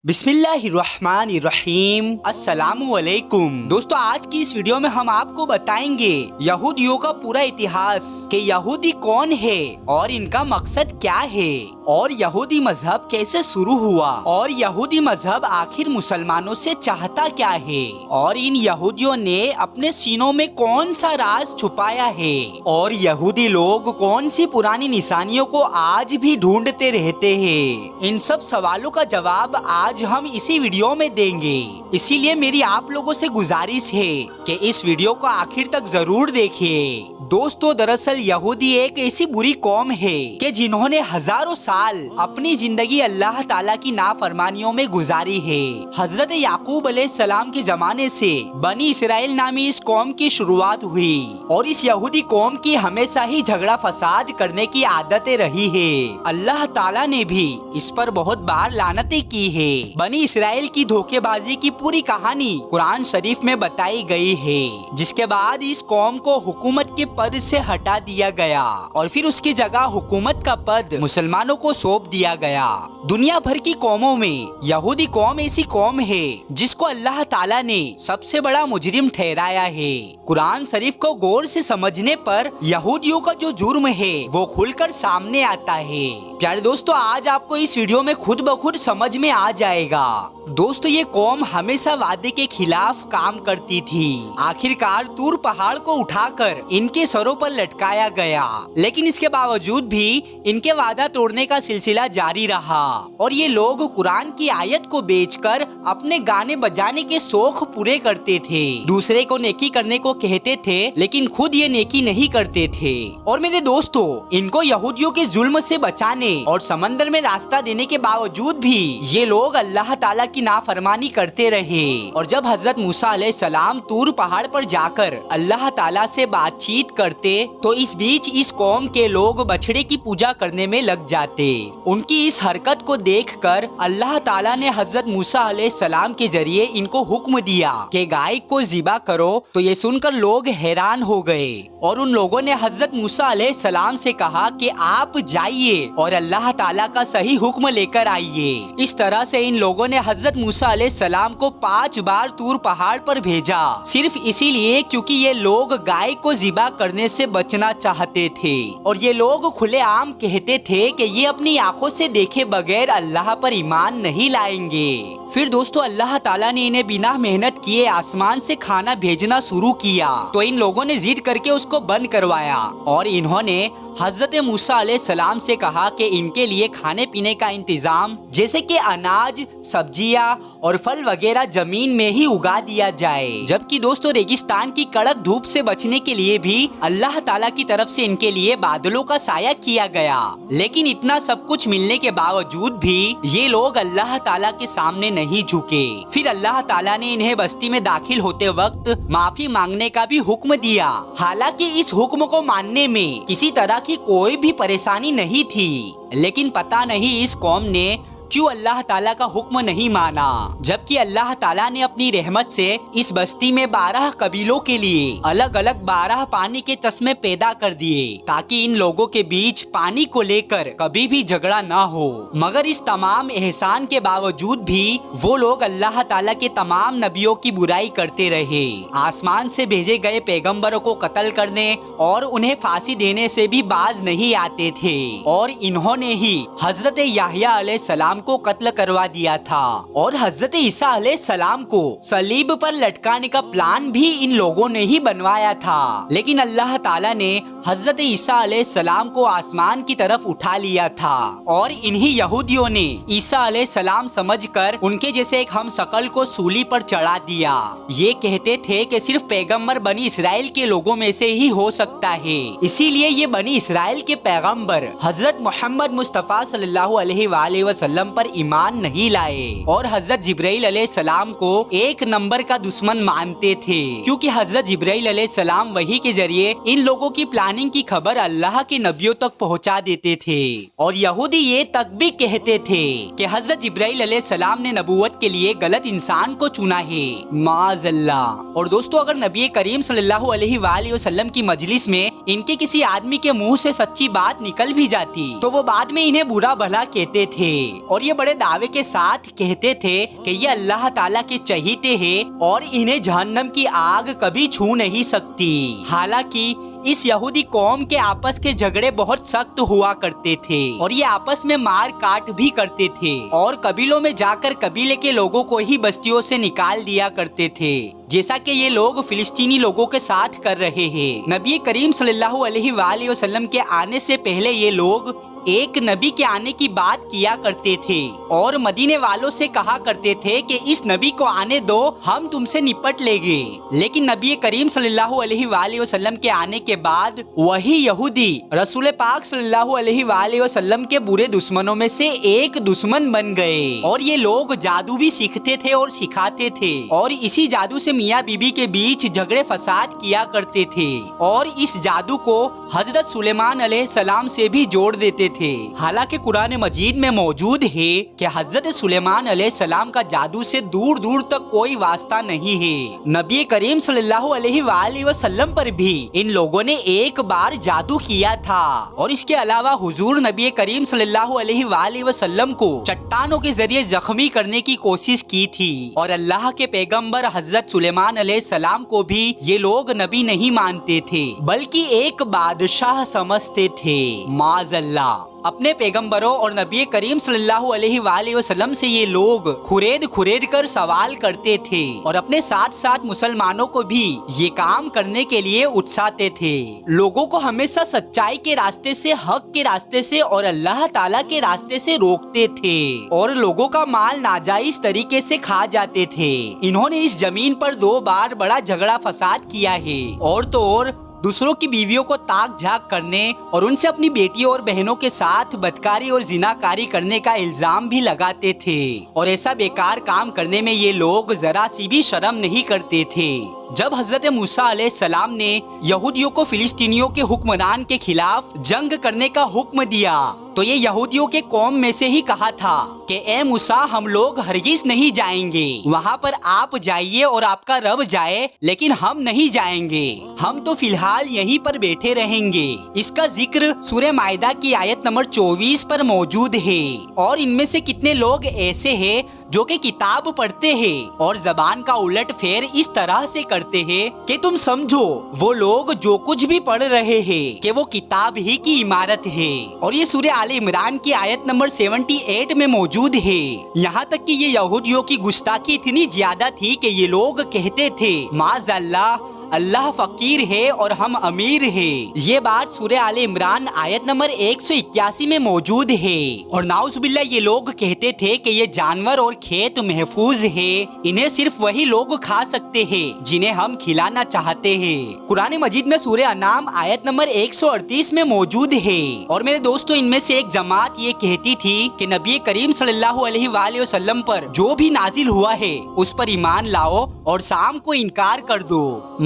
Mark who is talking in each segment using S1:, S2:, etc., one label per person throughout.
S1: बिस्मिल्लाहिर्रहमानिर्रहीम। अस्सलामुअलैकुम। दोस्तों, आज की इस वीडियो में हम आपको बताएंगे यहूदियों का पूरा इतिहास कि यहूदी कौन है और इनका मकसद क्या है, और यहूदी मजहब कैसे शुरू हुआ, और यहूदी मजहब आखिर मुसलमानों से चाहता क्या है, और इन यहूदियों ने अपने सीनों में कौन सा राज छुपाया है, और यहूदी लोग कौन सी पुरानी निशानियों को आज भी ढूंढते रहते हैं। इन सब सवालों का जवाब आज हम इसी वीडियो में देंगे। इसीलिए मेरी आप लोगों से गुजारिश है कि इस वीडियो को आखिर तक जरूर देखिए। दोस्तों, दरअसल यहूदी एक ऐसी बुरी कौम है कि जिन्होंने हजारों साल अपनी जिंदगी अल्लाह ताला की नाफरमानियों में गुजारी है। हजरत याकूब अलैहिस्सलाम के जमाने से बनी इसराइल नामी इस कौम की शुरुआत हुई, और इस यहूदी कौम की हमेशा ही झगड़ा फसाद करने की आदतें रही है। अल्लाह ताला ने भी इस पर बहुत बार लानतें की है। बनी इसराइल की धोखेबाजी की पूरी कहानी कुरान शरीफ में बताई गई है, जिसके बाद इस कौम को हुकूमत के पद से हटा दिया गया और फिर उसकी जगह हुकूमत का पद मुसलमानों को सौंप दिया गया। दुनिया भर की कौमों में यहूदी कौम ऐसी कौम है जिसको अल्लाह ताला ने सबसे बड़ा मुजरिम ठहराया है। कुरान शरीफ को गौर से समझने पर यहूदियों का जो जुर्म है वो खुलकर सामने आता है। प्यारे दोस्तों, आज आपको इस वीडियो में खुद ब खुद समझ में आ जाएगा। दोस्तों, ये कौम हमेशा वादे के खिलाफ काम करती थी। आखिरकार तूर पहाड़ को उठाकर इनके सरों पर लटकाया गया, लेकिन इसके बावजूद भी इनके वादा तोड़ने का सिलसिला जारी रहा, और ये लोग कुरान की आयत को बेचकर अपने गाने बजाने के शौक पूरे करते थे। दूसरे को नेकी करने को कहते थे, लेकिन खुद ये नेकी नहीं करते थे। और मेरे दोस्तों, इनको यहूदियों के जुल्म से बचाने और समंदर में रास्ता देने के बावजूद भी ये लोग अल्लाह ताला की नाफरमानी करते रहे। और जब हजरत मूसा अलैहिस्सलाम तूर पहाड़ पर जाकर अल्लाह ताला से बातचीत करते, तो इस बीच इस कौम के लोग बछड़े की पूजा करने में लग जाते। उनकी इस हरकत को देखकर अल्लाह ताला ने हजरत मूसा अलैहिस्सलाम के जरिए इनको हुक्म दिया कि गाय को ज़िबा करो। तो ये सुनकर लोग हैरान हो गए, और उन लोगों ने हजरत मूसा अलैहिस्सलाम से कहा कि आप जाइए और अल्लाह ताला का सही हुक्म लेकर आइए। इस तरह से इन लोगों ने हजरत मूसा अलैहिस्सलाम को 5 बार तूर पहाड़ पर भेजा, सिर्फ इसीलिए क्योंकि ये लोग गाय को ज़िबा करने से बचना चाहते थे। और ये लोग खुलेआम कहते थे कि ये अपनी आंखों से देखे बगैर अल्लाह पर ईमान नहीं लाएंगे। फिर दोस्तों, अल्लाह ताला ने इन्हें बिना मेहनत किए आसमान से खाना भेजना शुरू किया, तो इन लोगों ने जिद करके उसको बंद करवाया, और इन्होंने हजरत मूसा अलैहिस्सलाम से कहा कि इनके लिए खाने पीने का इंतजाम जैसे कि अनाज, सब्जियां और फल वगैरह जमीन में ही उगा दिया जाए। जबकि दोस्तों, रेगिस्तान की कड़क धूप से बचने के लिए भी अल्लाह ताला की तरफ से इनके लिए बादलों का साया किया गया। लेकिन इतना सब कुछ मिलने के बावजूद भी ये लोग अल्लाह ताला के सामने नहीं झुके। फिर अल्लाह ताला ने इन्हें बस्ती में दाखिल होते वक्त माफी मांगने का भी हुक्म दिया। हालांकि इस हुक्म को मानने में किसी तरह की कोई भी परेशानी नहीं थी, लेकिन पता नहीं इस कौम ने क्यों अल्लाह ताला का हुक्म नहीं माना। जबकि अल्लाह ताला ने अपनी रहमत से इस बस्ती में 12 कबीलों के लिए अलग अलग 12 पानी के चश्मे पैदा कर दिए, ताकि इन लोगों के बीच पानी को लेकर कभी भी झगड़ा ना हो। मगर इस तमाम एहसान के बावजूद भी वो लोग अल्लाह ताला के तमाम नबियों की बुराई करते रहे। आसमान से भेजे गए पैगम्बरों को कत्ल करने और उन्हें फांसी देने से भी बाज नहीं आते थे, और इन्होंने ही हजरत याह्या अलैहिस्सलाम को कत्ल करवा दिया था, और हजरत ईसा अलैहिस्सलाम को सलीब पर लटकाने का प्लान भी इन लोगों ने ही बनवाया था। लेकिन अल्लाह ताला ने हजरत ईसा अलैहिस्सलाम को आसमान की तरफ उठा लिया था, और इन्हीं यहूदियों ने ईसा अलैहिस्सलाम समझकर उनके जैसे एक हमशक्ल को सूली पर चढ़ा दिया। ये कहते थे कि सिर्फ पैगम्बर बनी इसराइल के लोगों में से ही हो सकता है, इसीलिए ये बनी इसराइल के पैगम्बर हजरत मोहम्मद मुस्तफा सल्लल्लाहु अलैहि वसल्लम पर ईमान नहीं लाए, और हजरत जिब्राइल अलैहिस्सलाम को एक नंबर का दुश्मन मानते थे, क्योंकि हजरत जिब्राइल अलैहिस्सलाम वही के जरिए इन लोगों की प्लानिंग की खबर अल्लाह के नबियों तक पहुंचा देते थे। और यहूदी ये तक भी कहते थे कि हजरत जिब्राइल अलैहिस्सलाम ने नबूवत के लिए गलत इंसान को चुना है, माअज़ल्लाह। और दोस्तों, अगर नबी करीम सल्लल्लाहु अलैहि वसल्लम की मजलिस में इनके किसी आदमी के मुंह से सच्ची बात निकल भी जाती, तो वो बाद में इन्हें बुरा भला कहते थे। और ये बड़े दावे के साथ कहते थे कि ये अल्लाह ताला के चहीते हैं और इन्हें जहन्नम की आग कभी छू नहीं सकती। हालांकि इस यहूदी कौम के आपस के झगड़े बहुत सख्त हुआ करते थे और ये आपस में मार काट भी करते थे और कबीलों में जाकर कबीले के लोगों को ही बस्तियों से निकाल दिया करते थे, जैसा कि ये लोग फिलिस्तीनी लोगों के साथ कर रहे हैं। नबी करीम सल्लल्लाहु अलैहि वसल्लम के आने से पहले ये लोग एक नबी के आने की बात किया करते थे और मदीने वालों से कहा करते थे कि इस नबी को आने दो, हम तुमसे निपट लेंगे। लेकिन नबी करीम सल्लल्लाहु अलैहि वसल्लम के आने के बाद वही यहूदी रसूल पाक सल्लल्लाहु अलैहि वसल्लम के बुरे दुश्मनों में से एक दुश्मन बन गए और ये लोग जादू भी सीखते थे और सिखाते थे और इसी जादू से मियाँ बीबी के बीच झगड़े फसाद किया करते थे और इस जादू को हजरत सुलेमान अलैहिस्सलाम से भी जोड़ देते थे। हालांकि कुरान मजीद में मौजूद है कि हजरत सुलेमान अलैहिस्सलाम का जादू से दूर दूर तक कोई वास्ता नहीं है। नबी करीम सल्लल्लाहु अलैहि वसल्लम पर भी इन लोगों ने एक बार जादू किया था और इसके अलावा हुजूर नबी करीम सल्लल्लाहु अलैहि वसल्लम को चट्टानों के जरिए जख्मी करने की कोशिश की थी और अल्लाह के पैगम्बर हजरत सुलेमान अलैहिस्सलाम को भी ये लोग नबी नहीं मानते थे बल्कि एक बादशाह समझते थे। माज़अल्लाह, अपने पैगंबरों और नबी करीम सल्लल्लाहु अलैहि वसल्लम से ये लोग खुरेद कर सवाल करते थे और अपने साथ साथ मुसलमानों को भी ये काम करने के लिए उकसाते थे। लोगों को हमेशा सच्चाई के रास्ते से, हक के रास्ते से और अल्लाह ताला के रास्ते से रोकते थे और लोगों का माल नाजायज तरीके से खा जाते थे। इन्होंने इस जमीन पर 2 बार बड़ा झगड़ा फसाद किया है और तो और दूसरों की बीवियों को ताक झाक करने और उनसे अपनी बेटियों और बहनों के साथ बदकारी और जिनाकारी करने का इल्जाम भी लगाते थे और ऐसा बेकार काम करने में ये लोग जरा सी भी शर्म नहीं करते थे। जब हजरत मूसा अलैहिस्सलाम ने यहूदियों को फिलिस्तीनियों के हुक्मरान के खिलाफ जंग करने का हुक्म दिया तो ये यहूदियों के कौम में से ही कहा था कि ए मूसा, हम लोग हरगिज नहीं जाएंगे, वहाँ पर आप जाइए और आपका रब जाए, लेकिन हम नहीं जाएंगे, हम तो फिलहाल यहीं पर बैठे रहेंगे। इसका जिक्र सूरह माइदा की आयत नंबर 24 पर मौजूद है और इनमें से कितने लोग ऐसे हैं जो कि किताब पढ़ते हैं और जबान का उलट फेर इस तरह से करते हैं कि तुम समझो वो लोग जो कुछ भी पढ़ रहे हैं कि वो किताब ही की इमारत है। और ये सूरह आले इमरान की आयत नंबर 78 में मौजूद है। यहाँ तक कि ये यहूदियों की गुस्ताखी इतनी ज्यादा थी कि ये लोग कहते थे माज़अल्लाह, अल्लाह फकीर है और हम अमीर हैं। ये बात सूरह आले इमरान आयत नंबर 181 में मौजूद है। और नाउज़ुबिल्लाह, ये लोग कहते थे कि ये जानवर और खेत महफूज है, इन्हें सिर्फ वही लोग खा सकते हैं जिन्हें हम खिलाना चाहते हैं। कुरान मजीद में सूरह अनाम आयत नंबर 138 में मौजूद है। और मेरे दोस्तों, इनमें से एक जमात ये कहती थी कि नबी करीम सल्लल्लाहु अलैहि वसल्लम पर जो भी नाजिल हुआ है उस पर ईमान लाओ और शाम को इनकार कर दो।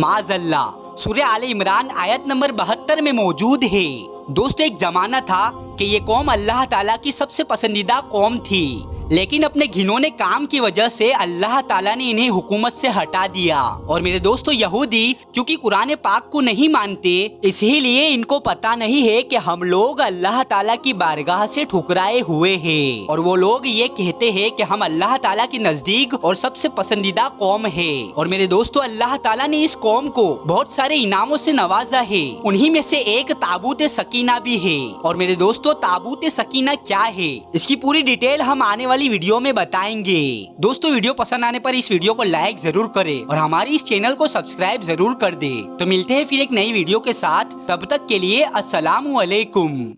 S1: माज़अल्लाह, सूरह आले इमरान आयत नंबर 72 में मौजूद है। दोस्तों, एक जमाना था कि ये कौम अल्लाह ताला की सबसे पसंदीदा कौम थी, लेकिन अपने घिनौने काम की वजह से अल्लाह ताला ने इन्हें हुकूमत से हटा दिया। और मेरे दोस्तों, यहूदी क्योंकि कुरान पाक को नहीं मानते, इसीलिए इनको पता नहीं है कि हम लोग अल्लाह ताला की बारगाह से ठुकराए हुए हैं और वो लोग ये कहते हैं कि हम अल्लाह ताला के नजदीक और सबसे पसंदीदा कौम है। और मेरे दोस्तों, अल्लाह ताला ने इस कौम को बहुत सारे इनामों से नवाजा है। उन्हीं में से एक ताबूत सकीना भी है। और मेरे दोस्तों, ताबूत सकीना क्या है, इसकी पूरी डिटेल हम आने वाली वीडियो में बताएंगे। दोस्तों, वीडियो पसंद आने पर इस वीडियो को लाइक जरूर करें और हमारी इस चैनल को सब्सक्राइब जरूर कर दे। तो मिलते हैं फिर एक नई वीडियो के साथ, तब तक के लिए अस्सलामु अलैकुम।